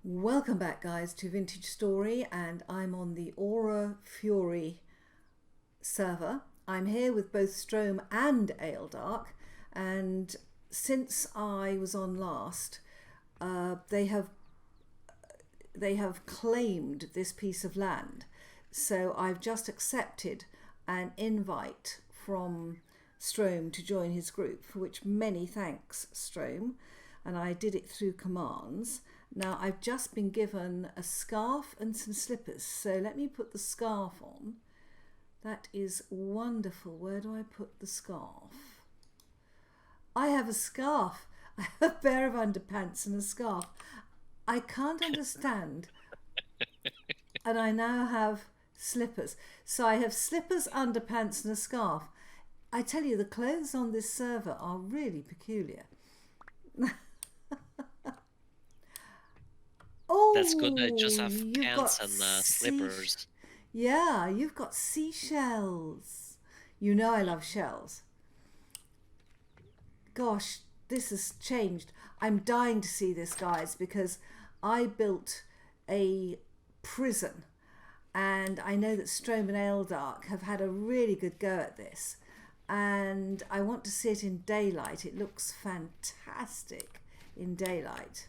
Welcome back, guys, to Vintage Story, and I'm on the Aura Fury server. I'm here with both Stroam and Aeldark, and since I was on last, they have claimed this piece of land. So I've just accepted an invite from Stroam to join his group, for which many thanks, Stroam, and I did it through commands. Now I've just been given a scarf and some slippers, so let me put the scarf on. That is wonderful. Where do I put the scarf? I have a scarf. I have a pair of underpants and a scarf. I can't understand. And I now have slippers. So I have slippers, underpants and a scarf. I tell you, the clothes on this server are really peculiar. Oh, That's good. I just have you've pants got and slippers. Yeah, you've got seashells. You know I love shells. Gosh, this has changed. I'm dying to see this, guys, because I built a prison, and I know that Stroam and Aeldark have had a really good go at this, and I want to see it in daylight. It looks fantastic in daylight.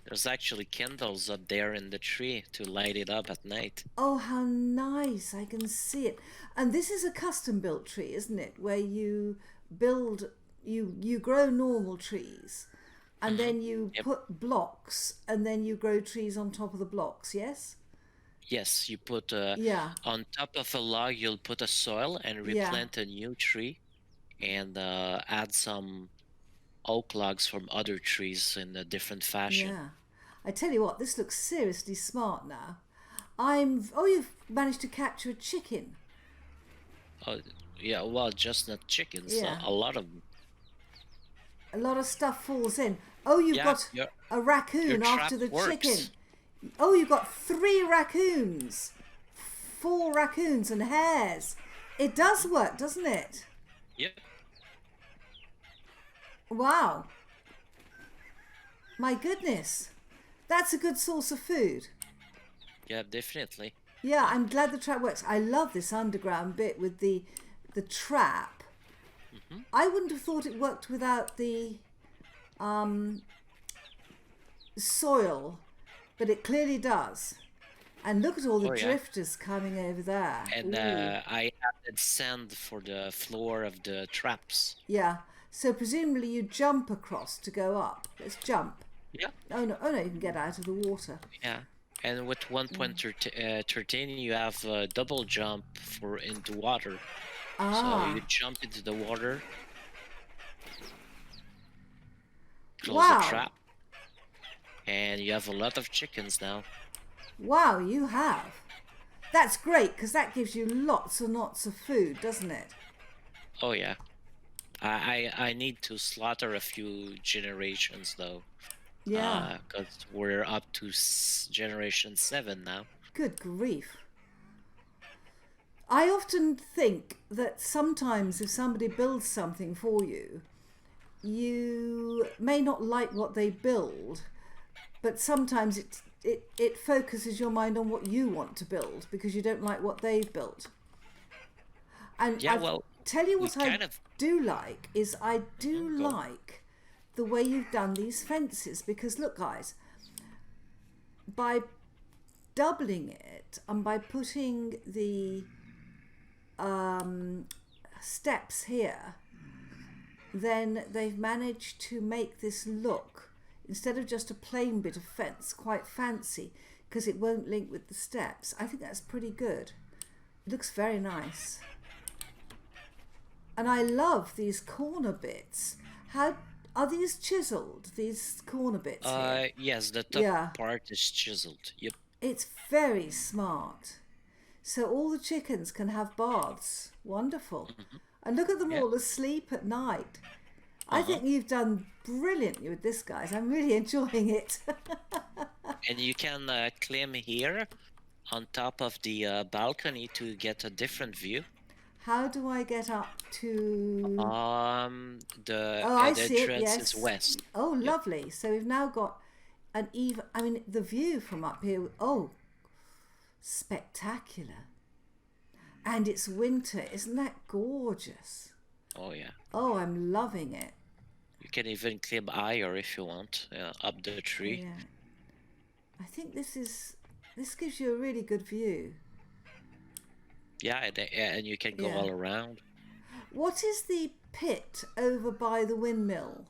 There's actually candles up there in the tree to light it up at night. Oh, how nice. I can see it. And this is a custom built tree, isn't it? Where you build, you grow normal trees, and then you put blocks, and then you grow trees on top of the blocks, yes? Yes, you put Yeah, on top of a log, you'll put a soil and yeah, replant a new tree and add some oak logs from other trees in a different fashion. yeah. I tell you what, this looks seriously smart now. Oh, you've managed to capture a chicken. Yeah, well, just not chickens, Yeah. a lot of them. A lot of stuff falls in. Oh, you've Yeah, got a raccoon after the chicken. Oh, you've got 3 raccoons, 4 raccoons and hares. It does work, doesn't it? Yep. Wow. My goodness. That's a good source of food. Yeah, definitely. Yeah, I'm glad the trap works. I love this underground bit with the trap. I wouldn't have thought it worked without the soil, but it clearly does. And look at all the drifters coming over there. And I added sand for the floor of the traps. Yeah. So presumably you jump across to go up. Let's jump. Yeah. Oh no, you can get out of the water. Yeah. And with 1.13 you have a double jump for into water. So you jump into the water, close the trap, and you have a lot of chickens now. Wow, you have. That's great, because that gives you lots and lots of food, doesn't it? Oh yeah. I need to slaughter a few generations though. Yeah. Because we're up to generation 7 now. Good grief. I often think that sometimes if somebody builds something for you, you may not like what they build, but sometimes it focuses your mind on what you want to build because you don't like what they've built. And yeah, well, tell you what I do like is I do like the way you've done these fences, because look, guys, by doubling it and by putting the steps here, then they've managed to make this look, instead of just a plain bit of fence, quite fancy, because it won't link with the steps. I think that's pretty good. It looks very nice. And I love these corner bits. How are these chiseled, these corner bits here? Yes, the top part is chiseled. Yep. It's very smart. So all the chickens can have baths. Wonderful. And look at them all asleep at night. I think you've done brilliantly with this, guys. I'm really enjoying it. And you can climb here on top of the balcony to get a different view. How do I get up to... the entrance is west. Oh, lovely. So we've now got And even, I mean, the view from up here, oh, spectacular. And it's winter. Isn't that gorgeous? Oh yeah. Oh, I'm loving it. You can even climb higher if you want, up the tree. Yeah. I think this gives you a really good view. Yeah, and you can go all around. What is the pit over by the windmill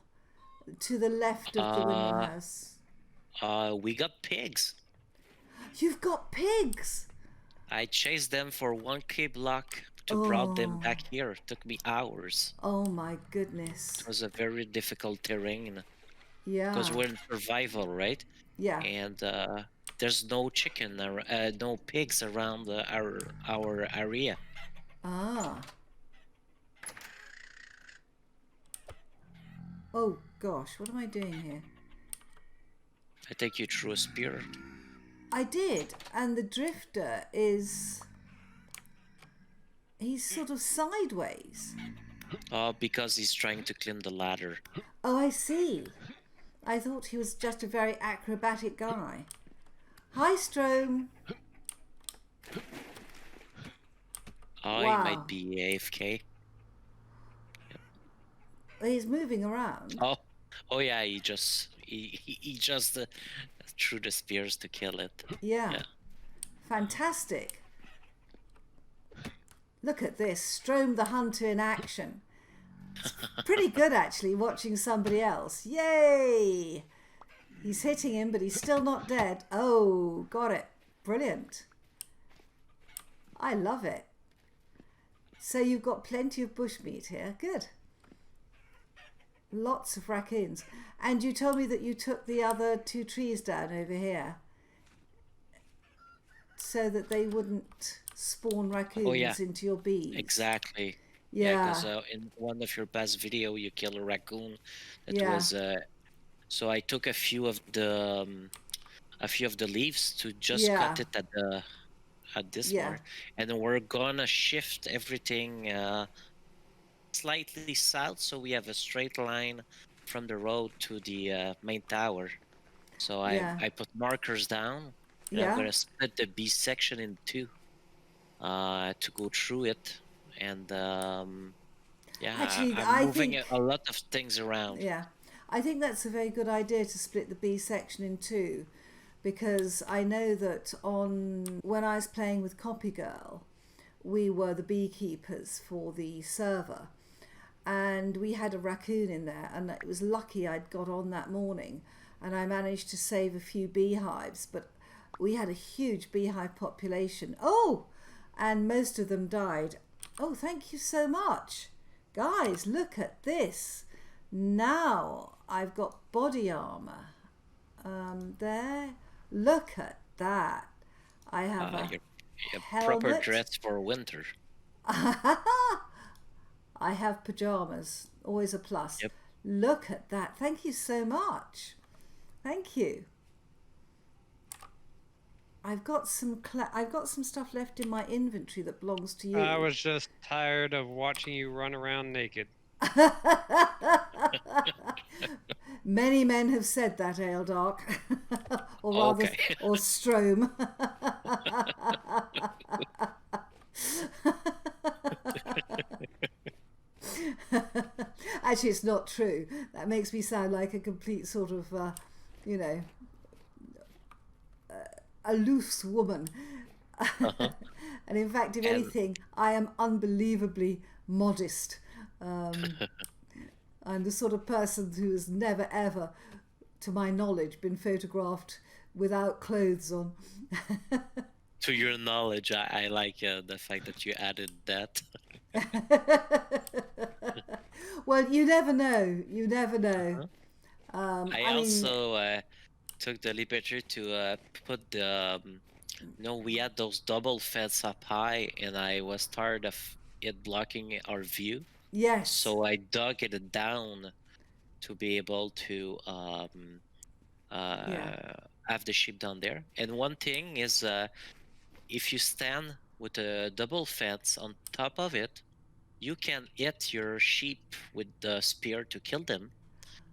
to the left of the windmill house? We got pigs. You've got pigs. I chased them for 1K block to brought them back here. It took me hours. Oh my goodness. It was a very difficult terrain. Yeah. Because we're in survival, right? Yeah. And there's no chicken or no pigs around our area. Ah. Oh gosh, what am I doing here? I take you through a spear. I did, and the drifter is... he's sort of sideways. Because he's trying to climb the ladder. Oh, I see. I thought he was just a very acrobatic guy. Hi, Stroam. Wow. He might be AFK. Yep. He's moving around. Oh yeah, he just threw the spears to kill it. Yeah. Fantastic. Look at this, Stroam the Hunter in action. It's pretty good actually, watching somebody else. Yay! He's hitting him, but he's still not dead. Oh, got it. Brilliant. I love it. So you've got plenty of bushmeat here. Good. Lots of raccoons. And you told me that you took the other 2 trees down over here so that they wouldn't spawn raccoons into your bees. Exactly. Yeah, because in one of your past video you killed a raccoon. That was so I took a few of the leaves to just cut it at this part, and then we're gonna shift everything slightly south, so we have a straight line from the road to the main tower. So I put markers down, and I'm gonna split the B section in 2 to go through it, and actually, I'm moving a lot of things around. Yeah, I think that's a very good idea to split the B section in 2, because I know that when I was playing with Copy Girl, we were the beekeepers for the server, and we had a raccoon in there, and it was lucky I'd got on that morning and I managed to save a few beehives, but we had a huge beehive population. Oh, and most of them died. Oh, thank you so much. Guys, look at this. Now I've got body armor. There. Look at that. I have a helmet. Proper dress for winter. I have pajamas. Always a plus. Yep. Look at that. Thank you so much. Thank you. I've got some stuff left in my inventory that belongs to you. I was just tired of watching you run around naked. Many men have said that, Aeldark. Or rather, or Stroam. Actually, it's not true. That makes me sound like a complete sort of, a loose woman. And in fact, if anything, I am unbelievably modest. I'm the sort of person who has never ever, to my knowledge, been photographed without clothes on. To your knowledge, I like the fact that you added that. Well, you never know. You never know. I also took the liberty to put the... we had those double fence up high, and I was tired of it blocking our view. Yes. So I dug it down to be able to have the sheep down there. And one thing is, if you stand with a double fence on top of it, you can hit your sheep with the spear to kill them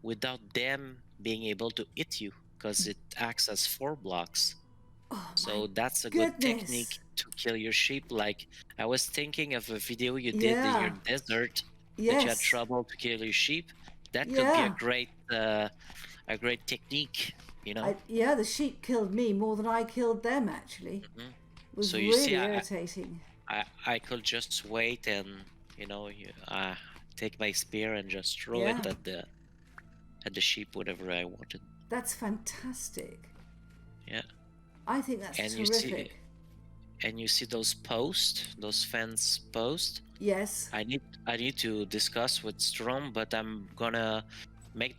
without them being able to hit you. because it acts as 4 blocks. Oh So my that's a good technique goodness. to kill your sheep. Like I was thinking of a video you did in your Yeah. desert that you had Yes. trouble to kill your sheep. That could be Yeah. a great technique, you know? Yeah, the sheep killed me more than I killed them, actually. Hmm. It was So you see, really irritating. I could just wait and take my spear and just throw it Yeah. at the sheep whatever I wanted. That's fantastic. Yeah. I think that's And terrific. you see those posts, those fence posts. Yes. I need to discuss with Stroam, but I'm gonna make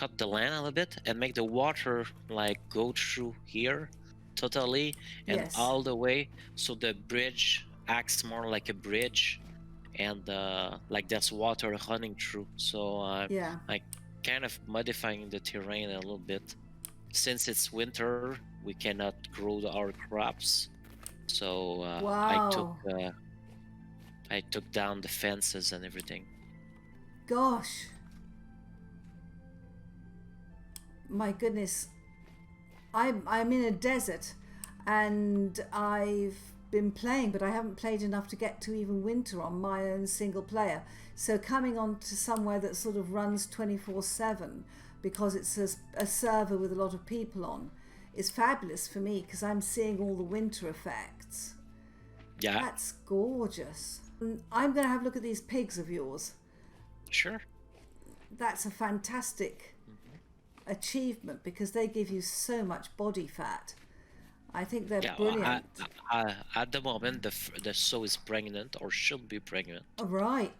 cut the land a little bit and make the water like go through here totally and Yes. all the way, so the bridge acts more like a bridge, and like there's water running through. So Yeah. I kind of modifying the terrain a little bit. Since it's winter, we cannot grow our crops. So Wow. I took down the fences and everything. Gosh. My goodness. I'm in a desert and I've been playing, but I haven't played enough to get to even winter on my own single player. So coming on to somewhere that sort of runs 24/7 because it's a server with a lot of people on is fabulous for me because I'm seeing all the winter effects. Yeah. That's gorgeous. I'm going to have a look at these pigs of yours. Sure. That's a fantastic achievement because they give you so much body fat. I think they're brilliant. At the moment, the sow is pregnant or should be pregnant. Oh, right.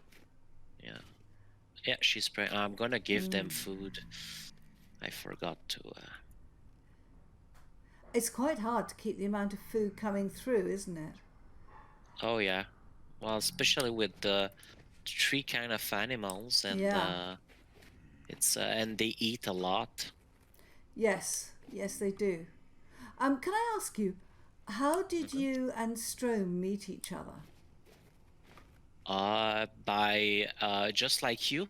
Yeah, she's pregnant. I'm gonna give them food. I forgot to. It's quite hard to keep the amount of food coming through, isn't it? Oh yeah, well, especially with the 3 kind of animals, and it's and they eat a lot. Yes, they do. Can I ask you, how did you and Stroam meet each other? By just like you,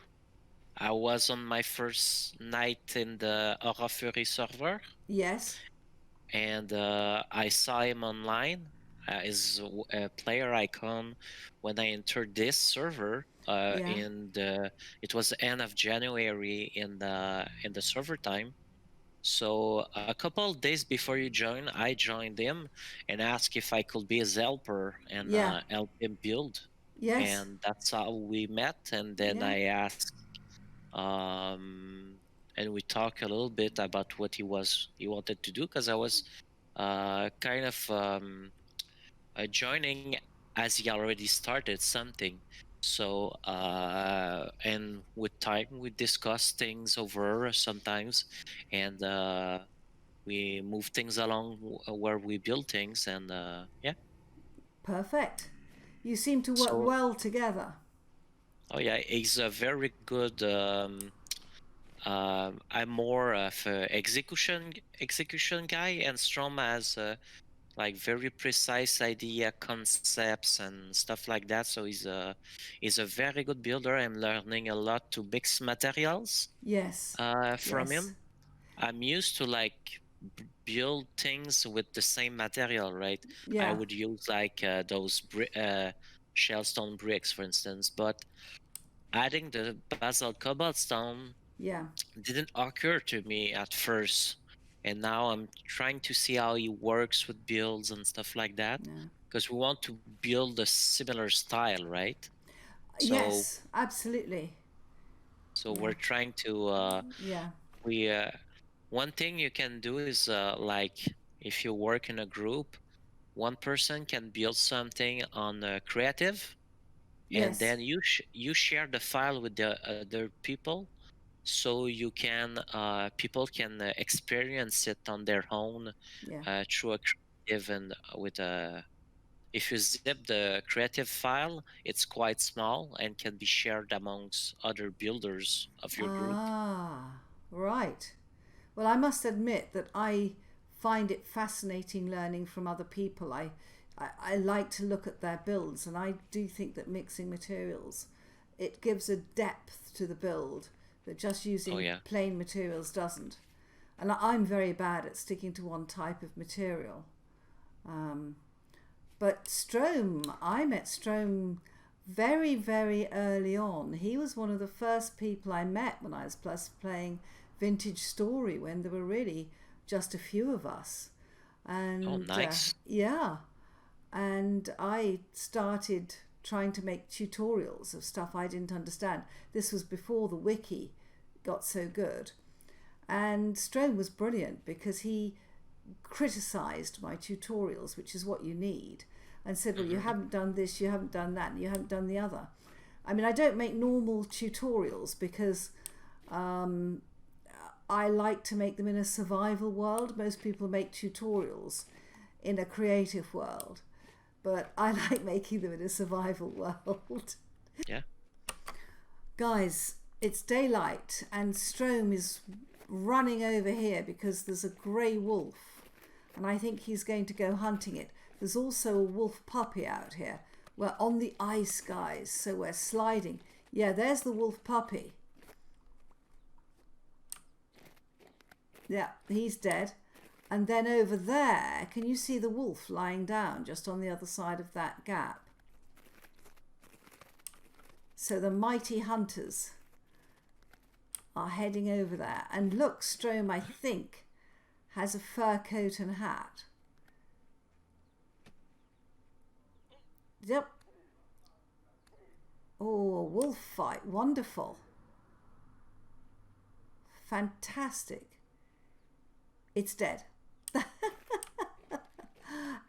I was on my first night in the Aura Fury server. Yes. And I saw him online as a player icon when I entered this server. It was the end of January in the server time. So a couple of days before you join, I joined him and asked if I could be his helper and help him build. Yes. And that's how we met. And then I asked, and we talked a little bit about what he wanted to do, because I was kind of joining as he already started something. So and with time we discuss things over sometimes, and we move things along where we build things, and yeah. Perfect. You seem to work well together. Oh yeah, he's a very good. I'm more of an execution guy, and Strom has like very precise idea, concepts, and stuff like that. So he's a very good builder. I'm learning a lot to mix materials. Yes. From him. I'm used to like build things with the same material, right? Yeah. I would use like those shellstone bricks, for instance, but adding the basalt cobblestone didn't occur to me at first, and now I'm trying to see how he works with builds and stuff like that, because we want to build a similar style, right? So, yes, absolutely. So we're trying to one thing you can do is like if you work in a group, one person can build something on creative, and then you share the file with the other people, so you can people can experience it on their own through a creative, and with a if you zip the creative file, it's quite small and can be shared amongst other builders of your group. Right. Well, I must admit that I find it fascinating learning from other people. I like to look at their builds, and I do think that mixing materials, it gives a depth to the build that just using plain materials doesn't. And I'm very bad at sticking to one type of material. But Stroam, I met Stroam very, very early on. He was one of the first people I met when I was playing Vintage Story, when there were really just a few of us. And Oh, nice. yeah, and I started trying to make tutorials of stuff I didn't understand. This was before the wiki got so good. And Stroam was brilliant because he criticized my tutorials, which is what you need, and said, well, you haven't done this, you haven't done that, and you haven't done the other. I mean, I don't make normal tutorials because I like to make them in a survival world. Most people make tutorials in a creative world, but I like making them in a survival world. Yeah. Guys, it's daylight and Stroam is running over here because there's a grey wolf and I think he's going to go hunting it. There's also a wolf puppy out here. We're on the ice, guys, so we're sliding. Yeah, there's the wolf puppy. Yeah, he's dead. And then over there, can you see the wolf lying down just on the other side of that gap? So the mighty hunters are heading over there. And look, Stroam, I think, has a fur coat and hat. Yep. Oh, a wolf fight. Wonderful. Fantastic. It's dead.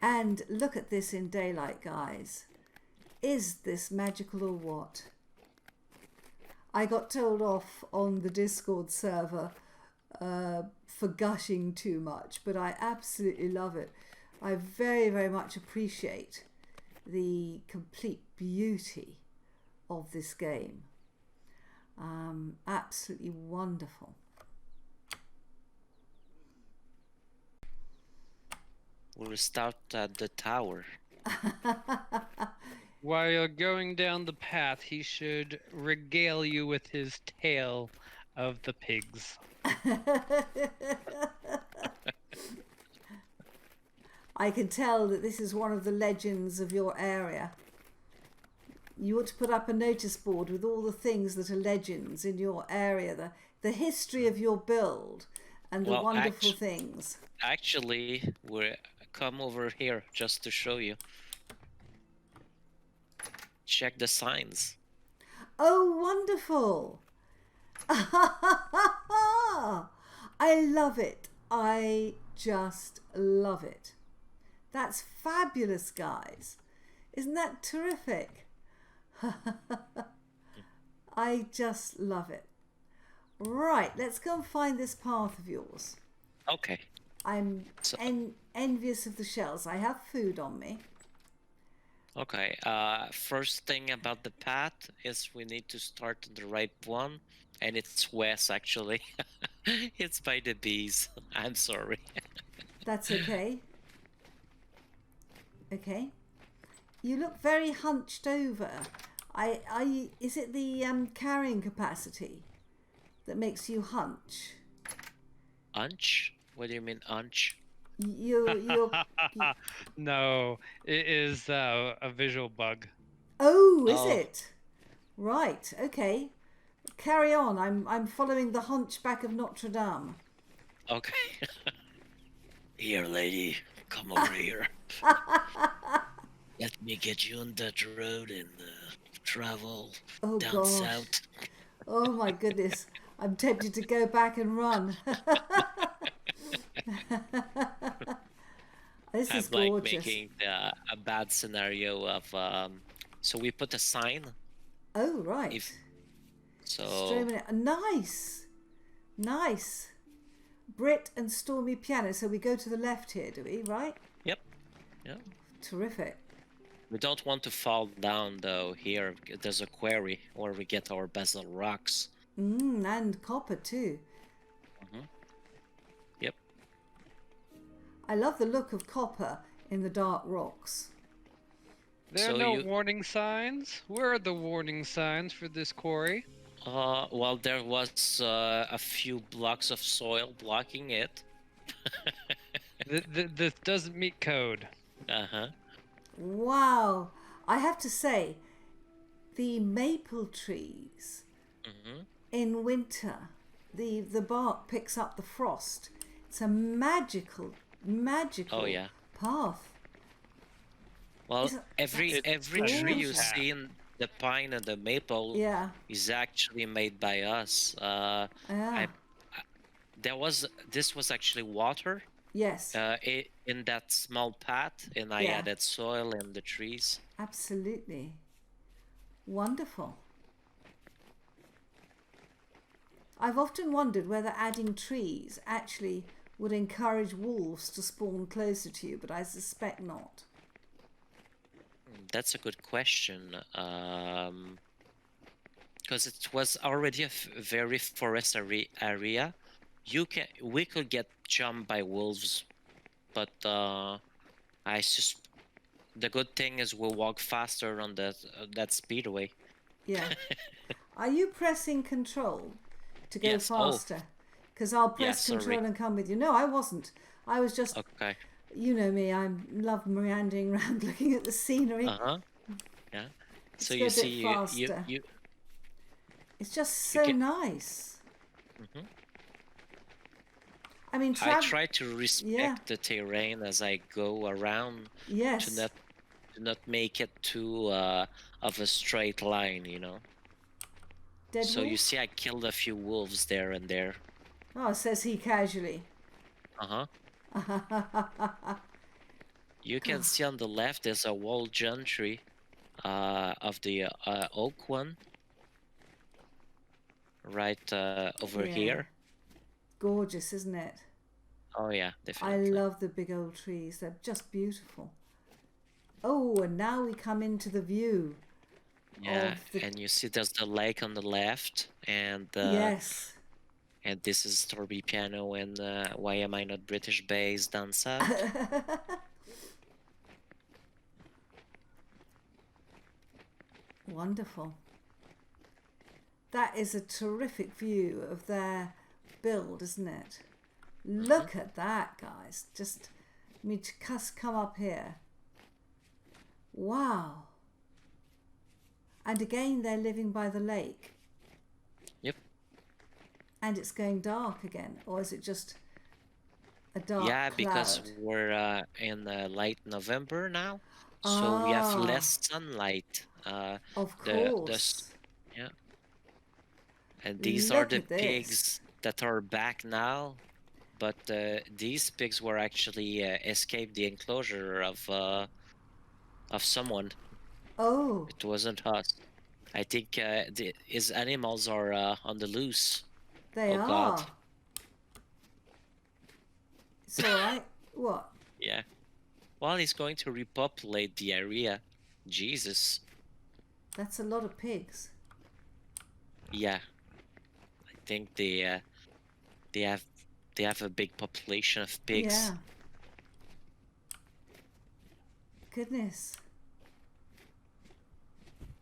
And look at this in daylight, guys. Is this magical or what? I got told off on the Discord server for gushing too much, but I absolutely love it. I very, very much appreciate the complete beauty of this game. Absolutely wonderful. We'll start at the tower. While you're going down the path, he should regale you with his tale of the pigs. I can tell that this is one of the legends of your area. You ought to put up a notice board with all the things that are legends in your area, the history of your build and the wonderful things. Actually, we're come over here just to show you. Check the signs. Oh, wonderful. I love it. I just love it. That's fabulous, guys. Isn't that terrific? I just love it. Right, let's go and find this path of yours. Okay. I'm envious of the shells. I have food on me. Okay. First thing about the path is we need to start on the right one, and it's west actually. It's by the bees. I'm sorry. That's okay. Okay. You look very hunched over. Is it the carrying capacity that makes you hunch? Hunch? What do you mean hunch? No, it is a visual bug. Oh, is it? Right. Okay. Carry on. I'm following the hunchback of Notre Dame. Okay. Here, lady, come over here. Let me get you on that road and travel down south. Oh my goodness. I'm tempted to go back and run. This is gorgeous. Like making a bad scenario of so we put a sign. Oh right. Nice. Brit and Stormy piano. So we go to the left here, do we? Right? Yep. Terrific. We don't want to fall down though. Here there's a quarry where we get our basalt rocks. And copper too. Yep. I love the look of copper in the dark rocks. There are no warning signs. Where are the warning signs for this quarry? Well, there was a few blocks of soil blocking it. This doesn't meet code. Uh-huh. Wow. I have to say, the maple trees Mm-hmm. in winter, the bark picks up the frost. It's a magical Oh yeah. path. Well, Isn't every that's tree you gorgeous? see in the pine and the maple Yeah, is actually made by us. yeah, This was actually water yes, in that small path, and I yeah, added soil and the trees. absolutely. Wonderful. I've often wondered whether adding trees actually would encourage wolves to spawn closer to you, but I suspect not. That's a good question. Because it was already a very forest area. We could get jumped by wolves, but the good thing is we'll walk faster on that speedway. Yeah. Are you pressing control to go Yes. Oh, faster? Because I'll press yeah, control sorry. and come with you. No, I wasn't. I was just, Okay. you know me, I love meandering around looking at the scenery. Uh-huh. Yeah. Let's So go you a bit see, faster. you It's just you so get. nice. Mhm. I mean, I try to yeah, respect the terrain as I go around to yes. not make it too of a straight line, you know. Dead So you wolf? see, I killed a few wolves there and there. Oh, says he casually. Uh-huh. You can see on the left there's a wall gentry of the oak one right over Yeah. here. Gorgeous, isn't it? Oh yeah, I definitely. love the big old trees. They're just beautiful. Oh, and now we come into the view Yeah, of the... and you see there's the lake on the left, and Yes. this is Torby Piano and Why Am I Not British Bass down south. Wonderful. That is a terrific view of their build, isn't it? Look at that, guys. Just me to come up here. Wow. And again, they're living by the lake. Yep. And it's going dark again, or is it just a dark Yeah, cloud? because we're in late November now, so we have less sunlight. Of The course. yeah, and these are Look the at this. pigs that are back now. But these pigs were actually escaped the enclosure of someone. Oh, It wasn't us. I think his animals are on the loose. they Oh are. God. It's all right. What? Yeah. Well, he's going to repopulate the area. Jesus. That's a lot of pigs. Yeah. I think they have a big population of pigs. Yeah. Goodness.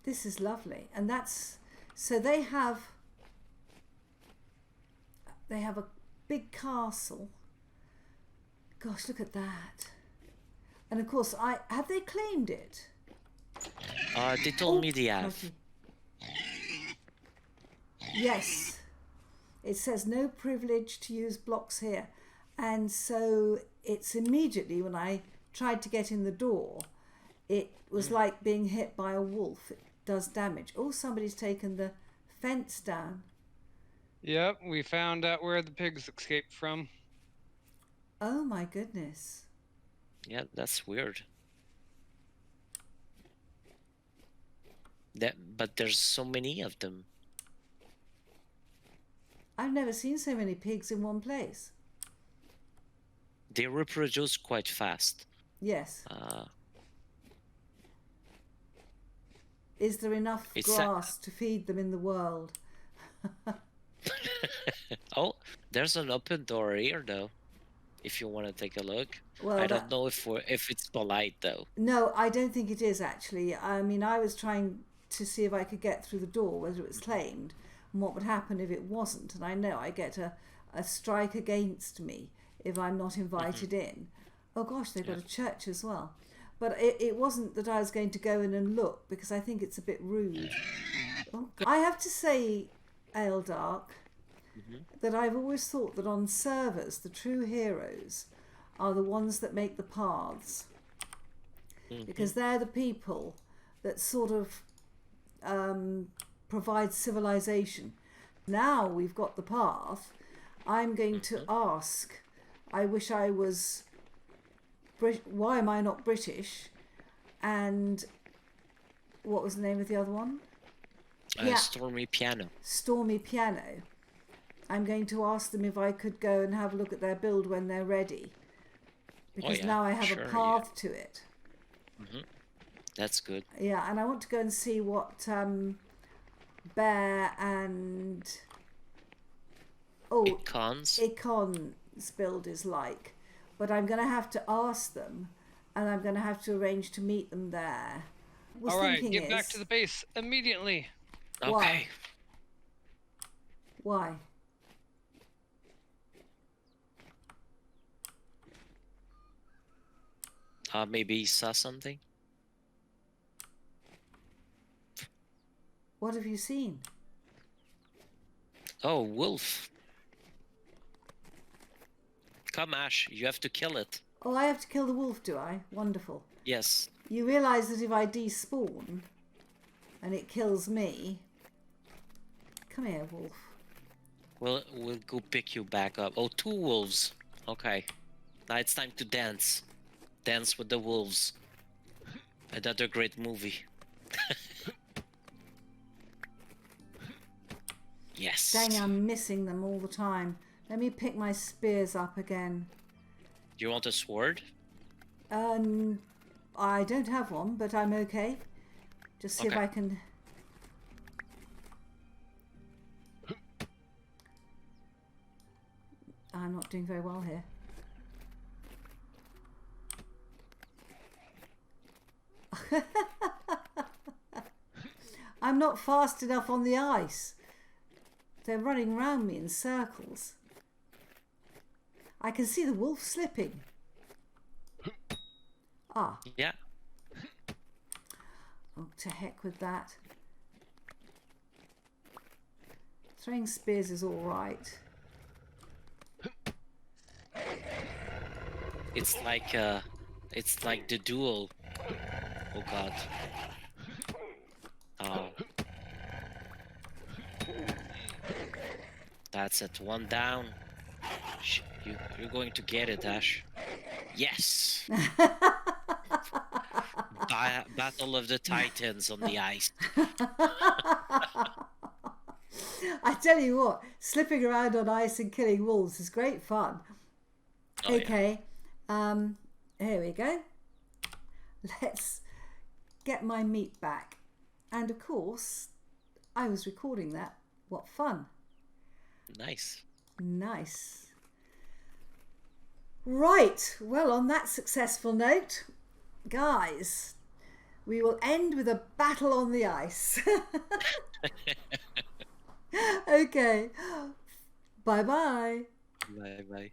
This is lovely. And that's... So they have a big castle. Gosh, look at that. And of course, have they claimed it? They told me they have. Lucky. Yes. It says no privilege to use blocks here. And so it's immediately, when I tried to get in the door, it was like being hit by a wolf. It does damage. Oh, somebody's taken the fence down. Yep, we found out where the pigs escaped from. Oh my goodness. Yeah, that's weird. But there's so many of them. I've never seen so many pigs in one place. They reproduce quite fast. Yes. Is there enough grass to feed them in the world? Oh, there's an open door here, though. If you want to take a look. Well, I don't know if it's polite, though. No, I don't think it is, actually. I mean, I was trying to see if I could get through the door, whether it was claimed. and what would happen if it wasn't. And I know I get a strike against me if I'm not invited in. Oh gosh, they've got a church as well. But it wasn't that I was going to go in and look, because I think it's a bit rude. Oh, I have to say, Aeldark, that I've always thought that on servers, the true heroes are the ones that make the paths. Because they're the people that sort of provide civilization. Now we've got the path, I'm going to ask, I wish I was... why am I not British? And what was the name of the other one? Stormy Piano. Stormy Piano. I'm going to ask them if I could go and have a look at their build when they're ready. Because now I have a path to it. That's good. Yeah, and I want to go and see what Bear and Icon's build is like. But I'm going to have to ask them, and I'm going to have to arrange to meet them there. All right, get back to the base immediately. Okay. Why? Maybe he saw something. What have you seen? Oh, wolf. Come, Ash, you have to kill it. Oh, I have to kill the wolf, do I? Wonderful. Yes. You realise that if I despawn and it kills me... Come here, wolf. We'll go pick you back up. Oh, 2 wolves. Okay. Now it's time to dance. Dance with the Wolves. Another great movie. Yes. Dang, I'm missing them all the time. Let me pick my spears up again. Do you want a sword? I don't have one, but I'm okay. Just see if I can... I'm not doing very well here. I'm not fast enough on the ice. They're running around me in circles. I can see the wolf slipping. Ah. Yeah. Oh, to heck with that. Throwing spears is all right. It's like the duel. Oh God. Oh. That's it. 1 down. You're going to get it, Ash. Yes. Battle of the Titans on the ice. I tell you what, slipping around on ice and killing wolves is great fun. Oh, okay, here we go. Let's get my meat back. And of course, I was recording that. What fun. Nice. Nice. Right, well, on that successful note, guys, we will end with a battle on the ice. Okay. Bye-bye. Bye-bye.